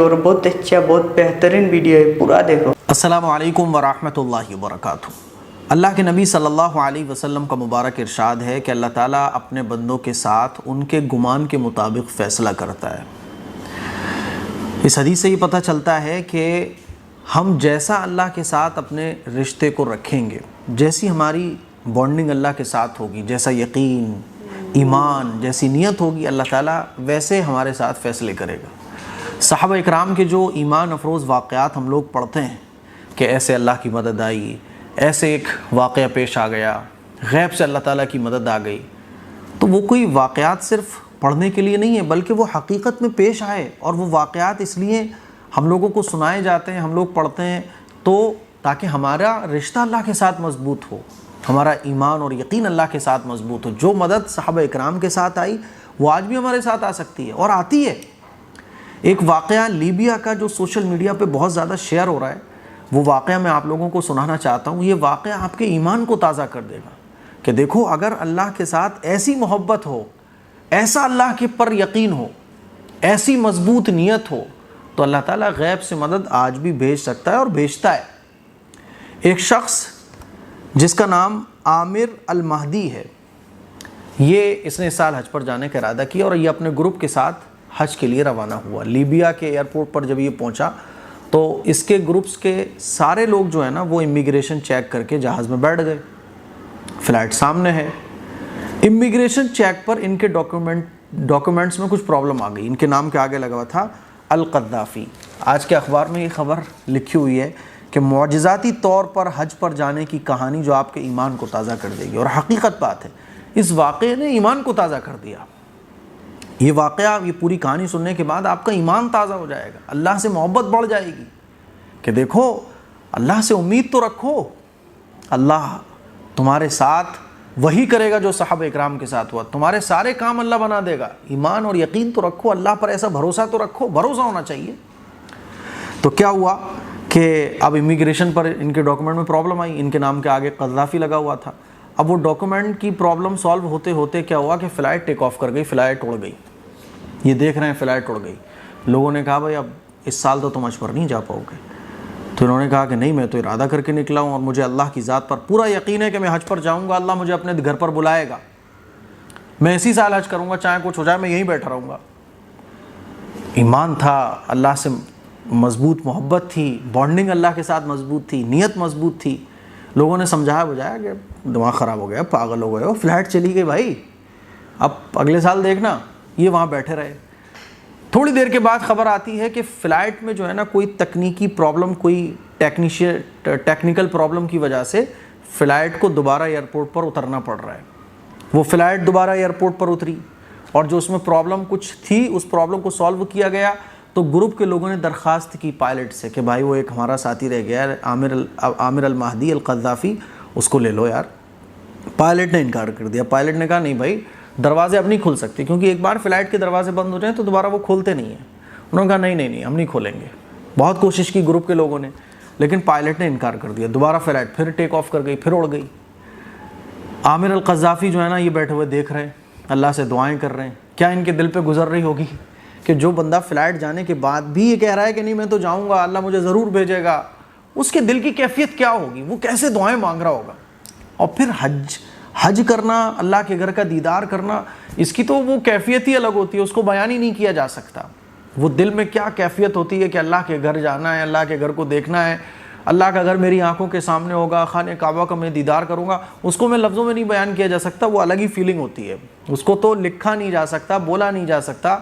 اور بہت اچھا بہت بہترین ویڈیو ہے، پورا دیکھو۔ السلام علیکم ورحمۃ اللہ وبرکاتہ۔ اللہ کے نبی صلی اللہ علیہ وسلم کا مبارک ارشاد ہے کہ اللہ تعالیٰ اپنے بندوں کے ساتھ ان کے گمان کے مطابق فیصلہ کرتا ہے۔ اس حدیث سے یہ پتہ چلتا ہے کہ ہم جیسا اللہ کے ساتھ اپنے رشتے کو رکھیں گے، جیسی ہماری بانڈنگ اللہ کے ساتھ ہوگی، جیسا یقین، ایمان، جیسی نیت ہوگی، اللہ تعالیٰ ویسے ہمارے ساتھ فیصلے کرے گا۔ صحابہ اکرام کے جو ایمان افروز واقعات ہم لوگ پڑھتے ہیں کہ ایسے اللہ کی مدد آئی، ایسے ایک واقعہ پیش آ گیا، غیب سے اللہ تعالیٰ کی مدد آ گئی، تو وہ کوئی واقعات صرف پڑھنے کے لیے نہیں ہے، بلکہ وہ حقیقت میں پیش آئے، اور وہ واقعات اس لیے ہم لوگوں کو سنائے جاتے ہیں، ہم لوگ پڑھتے ہیں تو تاکہ ہمارا رشتہ اللہ کے ساتھ مضبوط ہو، ہمارا ایمان اور یقین اللہ کے ساتھ مضبوط ہو۔ جو مدد صحابہ اکرام کے ساتھ آئی وہ آج بھی ہمارے ساتھ آ سکتی ہے اور آتی ہے۔ ایک واقعہ لیبیا کا جو سوشل میڈیا پہ بہت زیادہ شیئر ہو رہا ہے، وہ واقعہ میں آپ لوگوں کو سنانا چاہتا ہوں۔ یہ واقعہ آپ کے ایمان کو تازہ کر دے گا کہ دیکھو، اگر اللہ کے ساتھ ایسی محبت ہو، ایسا اللہ کے پر یقین ہو، ایسی مضبوط نیت ہو، تو اللہ تعالیٰ غیب سے مدد آج بھی بھیج سکتا ہے اور بھیجتا ہے۔ ایک شخص جس کا نام عامر المہدی ہے، اس نے اس سال حج پر جانے کا ارادہ کیا اور یہ اپنے گروپ کے ساتھ حج کے لیے روانہ ہوا۔ لیبیا کے ایئرپورٹ پر جب یہ پہنچا تو اس کے گروپس کے سارے لوگ جو ہیں نا، وہ امیگریشن چیک کر کے جہاز میں بیٹھ گئے۔ فلائٹ سامنے ہے، امیگریشن چیک پر ان کے ڈاکومنٹس میں کچھ پرابلم آ گئی۔ ان کے نام کے آگے لگا ہوا تھا القذافی۔ آج کے اخبار میں یہ خبر لکھی ہوئی ہے کہ معجزاتی طور پر حج پر جانے کی کہانی جو آپ کے ایمان کو تازہ کر دے گی، اور حقیقت بات ہے، اس واقعے نے ایمان کو تازہ کر دیا۔ یہ واقعہ، یہ پوری کہانی سننے کے بعد آپ کا ایمان تازہ ہو جائے گا، اللہ سے محبت بڑھ جائے گی کہ دیکھو، اللہ سے امید تو رکھو، اللہ تمہارے ساتھ وہی کرے گا جو صحابہ اکرام کے ساتھ ہوا، تمہارے سارے کام اللہ بنا دے گا۔ ایمان اور یقین تو رکھو، اللہ پر ایسا بھروسہ تو رکھو، بھروسہ ہونا چاہیے۔ تو کیا ہوا کہ اب امیگریشن پر ان کے ڈاکومنٹ میں پرابلم آئی، ان کے نام کے آگے قذافی لگا ہوا تھا۔ اب وہ ڈاکومنٹ کی پرابلم سالو ہوتے ہوتے کیا ہوا کہ فلائٹ ٹیک آف کر گئی، فلائٹ اڑ گئی۔ یہ دیکھ رہے ہیں فلائٹ اڑ گئی۔ لوگوں نے کہا بھائی اب اس سال تو تم حج پر نہیں جا پاؤ گے۔ تو انہوں نے کہا کہ نہیں، میں تو ارادہ کر کے نکلا ہوں اور مجھے اللہ کی ذات پر پورا یقین ہے کہ میں حج پر جاؤں گا، اللہ مجھے اپنے گھر پر بلائے گا، میں اسی سال حج کروں گا، چاہے کچھ ہو جائے میں یہیں بیٹھا رہوں گا۔ ایمان تھا، اللہ سے مضبوط محبت تھی، بانڈنگ اللہ کے ساتھ مضبوط تھی، نیت مضبوط تھی۔ لوگوں نے سمجھایا بجایا کہ دماغ خراب ہو گیا، پاگل ہو گئے ہو، فلائٹ چلی گئی بھائی، اب اگلے سال دیکھنا۔ یہ وہاں بیٹھے رہے۔ تھوڑی دیر کے بعد خبر آتی ہے کہ فلائٹ میں جو ہے نا کوئی تکنیکی پرابلم، کوئی ٹیکنیکل پرابلم کی وجہ سے فلائٹ کو دوبارہ ایئرپورٹ پر اترنا پڑ رہا ہے۔ وہ فلائٹ دوبارہ ایئرپورٹ پر اتری اور جو اس میں پرابلم کچھ تھی، اس پرابلم کو سالو کیا گیا۔ تو گروپ کے لوگوں نے درخواست کی پائلٹ سے کہ بھائی وہ ایک ہمارا ساتھی رہ گیا ہے، عامر المہدی القذافی، اس کو لے لو یار۔ پائلٹ نے انکار کر دیا۔ پائلٹ نے کہا نہیں بھائی، دروازے اب نہیں کھل سکتے، کیونکہ ایک بار فلائٹ کے دروازے بند ہو جائیں تو دوبارہ وہ کھولتے نہیں ہیں۔ انہوں نے کہا نہیں ہم نہیں کھولیں گے۔ بہت کوشش کی گروپ کے لوگوں نے، لیکن پائلٹ نے انکار کر دیا۔ دوبارہ فلائٹ پھر ٹیک آف کر گئی، پھر اڑ گئی۔ عامر القذافی جو ہے نا، یہ بیٹھے ہوئے دیکھ رہے ہیں، اللہ سے دعائیں کر رہے ہیں۔ کیا ان کے دل پہ گزر رہی ہوگی کہ جو بندہ فلائٹ جانے کے بعد بھی یہ کہہ رہا ہے کہ نہیں میں تو جاؤں گا، اللہ مجھے ضرور بھیجے گا، اس کے دل کی کیفیت کیا ہوگی، وہ کیسے دعائیں مانگ رہا ہوگا۔ اور پھر حج کرنا، اللہ کے گھر کا دیدار کرنا، اس کی تو وہ کیفیت ہی الگ ہوتی ہے، اس کو بیان ہی نہیں کیا جا سکتا۔ وہ دل میں کیا کیفیت ہوتی ہے کہ اللہ کے گھر جانا ہے، اللہ کے گھر کو دیکھنا ہے، اللہ کا گھر میری آنکھوں کے سامنے ہوگا، خانہ کعبہ کا میں دیدار کروں گا، اس کو میں لفظوں میں نہیں بیان کیا جا سکتا، وہ الگ ہی فیلنگ ہوتی ہے، اس کو تو لکھا نہیں جا سکتا، بولا نہیں جا سکتا،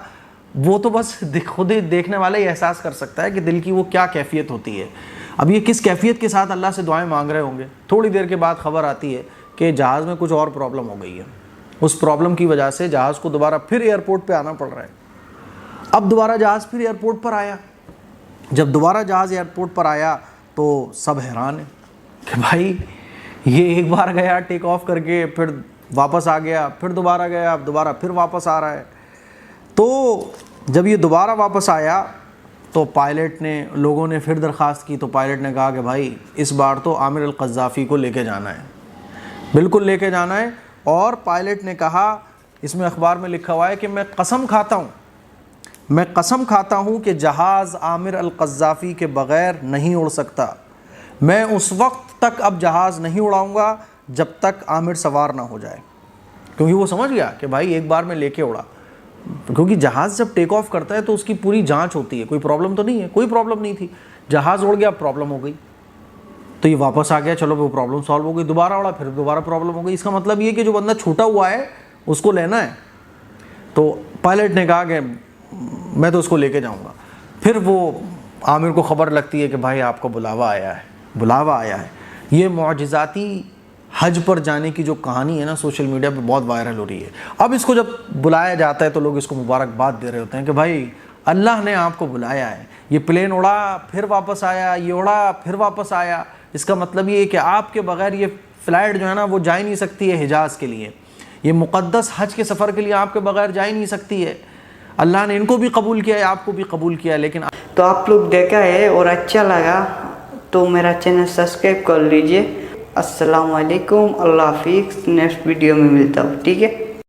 وہ تو بس خود ہی دیکھنے والا ہی احساس کر سکتا ہے کہ دل کی وہ کیا کیفیت ہوتی ہے۔ اب یہ کس کیفیت کے ساتھ اللہ سے دعائیں مانگ رہے ہوں گے۔ تھوڑی دیر کے بعد خبر آتی ہے کہ جہاز میں کچھ اور پرابلم ہو گئی ہے۔ اس پرابلم کی وجہ سے جہاز کو دوبارہ پھر ایئرپورٹ پہ آنا پڑ رہا ہے۔ اب دوبارہ جہاز پھر ایئرپورٹ پر آیا۔ جب دوبارہ جہاز ایئرپورٹ پر آیا تو سب حیران ہیں کہ بھائی یہ ایک بار گیا ٹیک آف کر کے، پھر واپس آ گیا، پھر دوبارہ گیا، اب دوبارہ پھر واپس آ رہا ہے۔ تو جب یہ دوبارہ واپس آیا تو پائلٹ نے، لوگوں نے پھر درخواست کی، تو پائلٹ نے کہا کہ بھائی اس بار تو عامر القذافی کو لے کے جانا ہے، بالکل لے کے جانا ہے۔ اور پائلٹ نے کہا، اس میں اخبار میں لکھا ہوا ہے کہ میں قسم کھاتا ہوں میں قسم کھاتا ہوں کہ جہاز عامر القذافی کے بغیر نہیں اڑ سکتا. میں اس وقت تک اب جہاز نہیں اڑاؤں گا جب تک عامر سوار نہ ہو جائے. کیونکہ وہ سمجھ گیا کہ بھائی ایک بار میں لے کے اڑا. کیونکہ جہاز جب ٹیک آف کرتا ہے تو اس کی پوری جانچ ہوتی ہے, کوئی پرابلم تو نہیں ہے. کوئی پرابلم نہیں تھی, جہاز اڑ گیا, پرابلم ہو گئی, تو یہ واپس آ گیا, چلو وہ پرابلم سالو ہو گئی, دوبارہ اڑا, پھر دوبارہ پرابلم ہو گئی. اس کا مطلب یہ کہ جو بندہ چھوٹا ہوا ہے اس کو لینا ہے. تو پائلٹ نے کہا کہ میں تو اس کو لے کے جاؤں گا. پھر وہ عامر کو خبر لگتی ہے کہ بھائی آپ کو بلاوا آیا ہے, بلاوا آیا ہے. یہ معجزاتی حج پر جانے کی جو کہانی ہے نا, سوشل میڈیا پہ بہت وائرل ہو رہی ہے. اب اس کو جب بلایا جاتا ہے تو لوگ اس کو مبارکباد دے رہے ہوتے ہیں کہ بھائی اللہ نے آپ کو بلایا ہے. یہ پلین اڑا پھر واپس آیا, یہ اڑا پھر واپس آیا. اس کا مطلب یہ ہے کہ آپ کے بغیر یہ فلائٹ جو ہے نا وہ جا ہی نہیں سکتی ہے حجاز کے لیے. یہ مقدس حج کے سفر کے لیے آپ کے بغیر جا ہی نہیں سکتی ہے. اللہ نے ان کو بھی قبول کیا ہے, آپ کو بھی قبول کیا ہے. لیکن تو آپ لوگ دیکھا ہے اور اچھا لگا تو میرا چینل سبسکرائب کر لیجئے. السلام علیکم, اللہ حافظ. نیکسٹ ویڈیو میں ملتا ہوں, ٹھیک ہے.